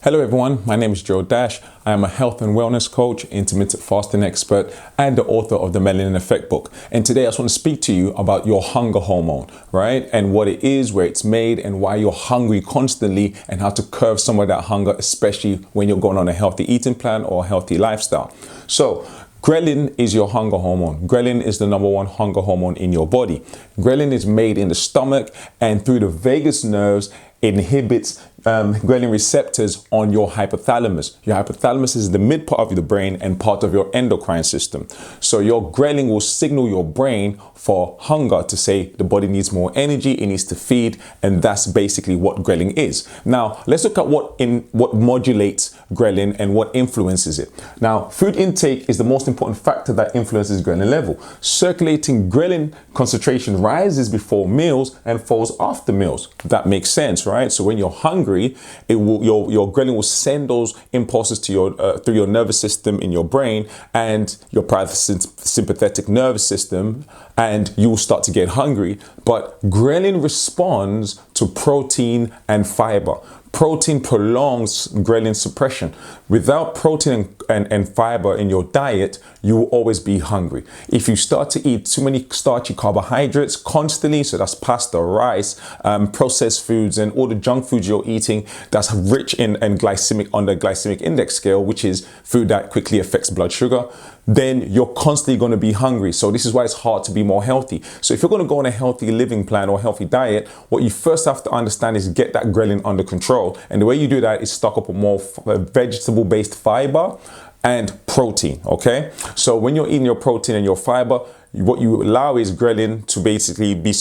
Hello everyone, my name is Joe Dash. I am a health and wellness coach, intermittent fasting expert, and the author of the Melanin Effect book. And today I just want to speak to you about your hunger hormone, right? And what it is, where it's made, and why you're hungry constantly, and how to curb some of that hunger, especially when you're going on a healthy eating plan or a healthy lifestyle. So, ghrelin is your hunger hormone. Ghrelin is the number one hunger hormone in your body. Ghrelin is made in the stomach and through the vagus nerves. Inhibits ghrelin receptors on your hypothalamus. Your hypothalamus is the mid part of the brain and part of your endocrine system. So your ghrelin will signal your brain for hunger to say the body needs more energy, it needs to feed, and that's basically what ghrelin is. Now, let's look at what modulates ghrelin and what influences it. Now, food intake is the most important factor that influences ghrelin level. Circulating ghrelin concentration rises before meals and falls after meals. That makes sense, right? So when you're hungry, your ghrelin will send those impulses to your through your nervous system in your brain and your parasympathetic nervous system, and you will start to get hungry. But ghrelin responds to protein and fiber. Protein prolongs ghrelin suppression. Without protein and fiber in your diet, you will always be hungry. If you start to eat too many starchy carbohydrates constantly, so that's pasta, rice, processed foods, and all the junk foods you're eating that's rich in glycemic on the glycemic index scale, which is food that quickly affects blood sugar, then you're constantly going to be hungry. So this is why it's hard to be more healthy. So if you're going to go on a healthy living plan or healthy diet, what you first have to understand is get that ghrelin under control. And the way you do that is stock up on more vegetable-based fiber and protein, okay? So when you're eating your protein and your fiber, what you allow is ghrelin to basically be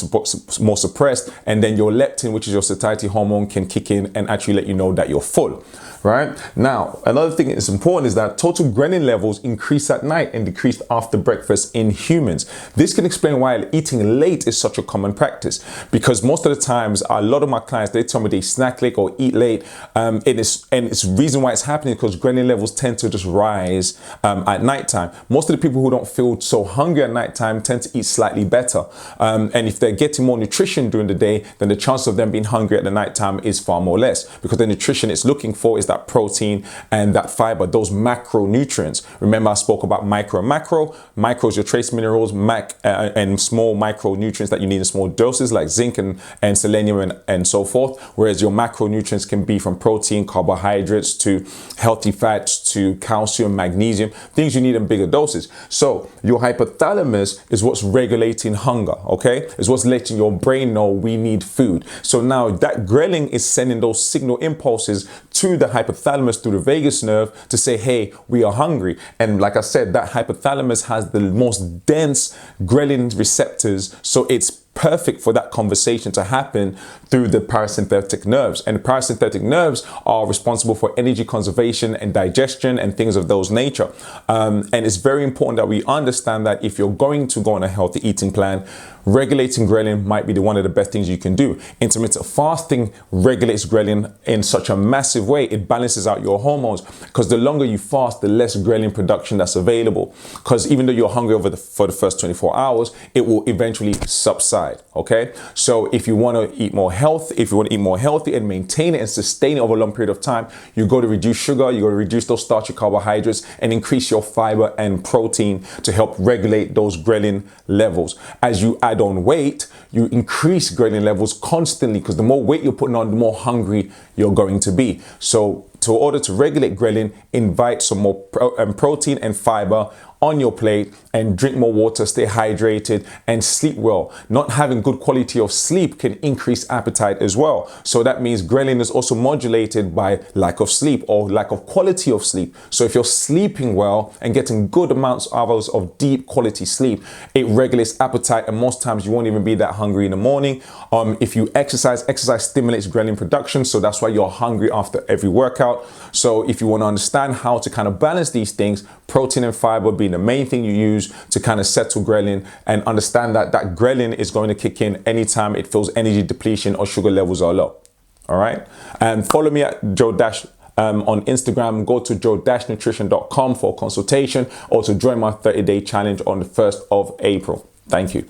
more suppressed, and then your leptin, which is your satiety hormone, can kick in and actually let you know that you're full, right? Now, another thing that's important is that total ghrelin levels increase at night and decrease after breakfast in humans. This can explain why eating late is such a common practice, because most of the times, a lot of my clients, they tell me they snack late or eat late, and it's reason why it's happening because ghrelin levels tend to just rise at nighttime. Most of the people who don't feel so hungry at nighttime tend to eat slightly better, and if they're getting more nutrition during the day, then the chance of them being hungry at the nighttime is far more less, because the nutrition it's looking for is that protein and that fiber, those macronutrients. Remember I spoke about micro and macro. Micro is your trace minerals, and small micronutrients that you need in small doses like zinc and selenium and so forth, whereas your macronutrients can be from protein, carbohydrates, to healthy fats, to calcium, magnesium, things you need in bigger doses. So your hypothalamus is what's regulating hunger, okay? Is what's letting your brain know we need food. So now that ghrelin is sending those signal impulses to the hypothalamus through the vagus nerve to say, hey, we are hungry. And like I said, that hypothalamus has the most dense ghrelin receptors, so it's perfect for that conversation to happen through the parasympathetic nerves. And the parasympathetic nerves are responsible for energy conservation and digestion and things of those nature. And it's very important that we understand that if you're going to go on a healthy eating plan, regulating ghrelin might be one of the best things you can do. Intermittent fasting regulates ghrelin in such a massive way. It balances out your hormones, because the longer you fast, the less ghrelin production that's available. Because even though you're hungry for the first 24 hours, it will eventually subside, okay? So if you want to eat more healthy and maintain it and sustain it over a long period of time, you got to reduce sugar, you got to reduce those starchy carbohydrates, and increase your fiber and protein to help regulate those ghrelin levels. As you add on weight, you increase ghrelin levels constantly, because the more weight you're putting on, the more hungry you're going to be. So in order to regulate ghrelin, invite some more protein and fiber on your plate, and drink more water, stay hydrated, and sleep well. Not having good quality of sleep can increase appetite as well. So that means ghrelin is also modulated by lack of sleep or lack of quality of sleep. So if you're sleeping well and getting good hours of deep quality sleep, it regulates appetite, and most times you won't even be that hungry in the morning. If you exercise stimulates ghrelin production, so that's why you're hungry after every workout. So if you want to understand how to kind of balance these things, protein and fiber being the main thing you use to kind of settle ghrelin, and understand that ghrelin is going to kick in anytime it feels energy depletion or sugar levels are low. All right. And follow me at Joe Dash on Instagram. Go to joe-nutrition.com for a consultation, or to join my 30-day challenge on the 1st of April. Thank you.